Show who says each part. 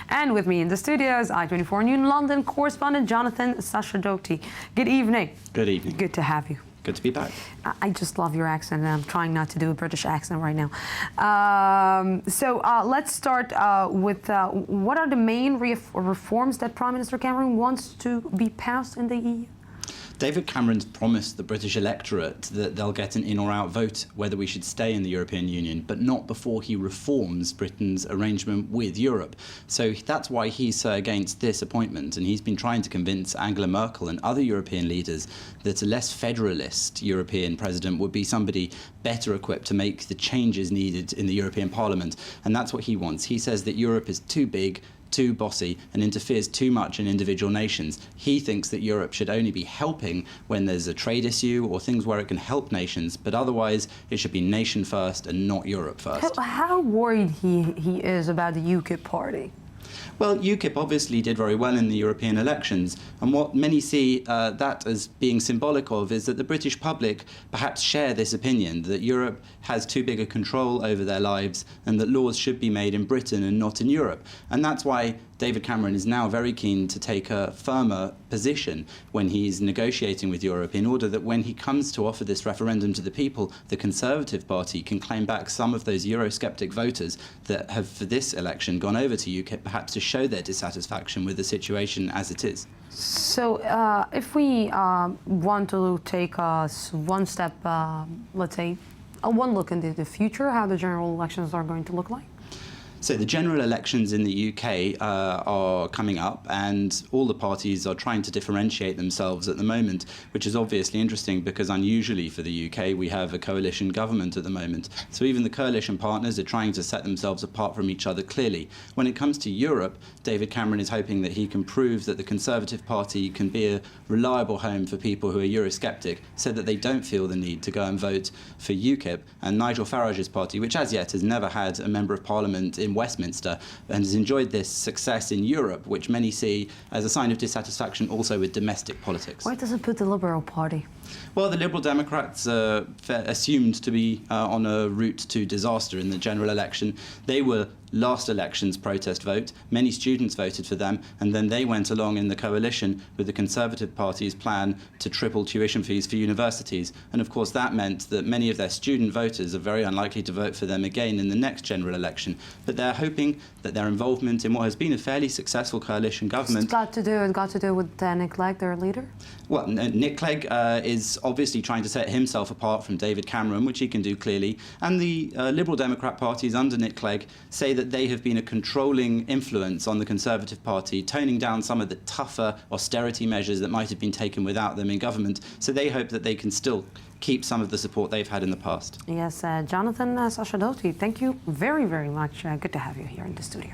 Speaker 1: And with me in the studio is i24 News London correspondent Jonathan Sacerdoti. Good evening.
Speaker 2: Good evening.
Speaker 1: Good to have you.
Speaker 2: Good to be back.
Speaker 1: I just love your accent, and I'm trying not to do a British accent right now. Let's start with what are the main reforms that Prime Minister Cameron wants to be passed in the EU?
Speaker 2: David Cameron's promised the British electorate that they'll get an in or out vote whether we should stay in the European Union, but not before he reforms Britain's arrangement with Europe. So that's why he's so against this appointment, and he's been trying to convince Angela Merkel and other European leaders that a less federalist European president would be somebody better equipped to make the changes needed in the European Parliament, and that's what he wants. He says that Europe is too big, too bossy, and interferes too much in individual nations. He thinks that Europe should only be helping when there's a trade issue or things where it can help nations, but otherwise it should be nation first and not Europe first.
Speaker 1: How worried he is about the UKIP party?
Speaker 2: Well, UKIP obviously did very well in the European elections, and what many see that as being symbolic of is that the British public perhaps share this opinion, that Europe has too big a control over their lives and that laws should be made in Britain and not in Europe. And that's why David Cameron is now very keen to take a firmer position when he's negotiating with Europe, in order that when he comes to offer this referendum to the people, the Conservative Party can claim back some of those Eurosceptic voters that have for this election gone over to UKIP, perhaps to show their dissatisfaction with the situation as it is.
Speaker 1: So if we want to take one step, let's say, one look into the future, how the general elections are going to look like?
Speaker 2: So the general elections in the UK are coming up, and all the parties are trying to differentiate themselves at the moment, which is obviously interesting because unusually for the UK we have a coalition government at the moment. So even the coalition partners are trying to set themselves apart from each other clearly. When it comes to Europe, David Cameron is hoping that he can prove that the Conservative Party can be a reliable home for people who are Eurosceptic, so that they don't feel the need to go and vote for UKIP and Nigel Farage's party, which as yet has never had a Member of Parliament in Westminster and has enjoyed this success in Europe, which many see as a sign of dissatisfaction also with domestic politics.
Speaker 1: Why does it put the Liberal Party?
Speaker 2: Well, the Liberal Democrats are assumed to be on a route to disaster in the general election. They were last election's protest vote. Many students voted for them, and then they went along in the coalition with the Conservative Party's plan to triple tuition fees for universities. And of course that meant that many of their student voters are very unlikely to vote for them again in the next general election. But they're hoping that their involvement in what has been a fairly successful coalition government...
Speaker 1: It's got to do with Nick Clegg, their leader?
Speaker 2: Well, Nick Clegg is obviously trying to set himself apart from David Cameron, which he can do clearly. And the Liberal Democrat parties under Nick Clegg say that they have been a controlling influence on the Conservative Party, toning down some of the tougher austerity measures that might have been taken without them in government. So they hope that they can still keep some of the support they've had in the past.
Speaker 1: Yes, Jonathan Sacerdoti, thank you very, very much. Good to have you here in the studio.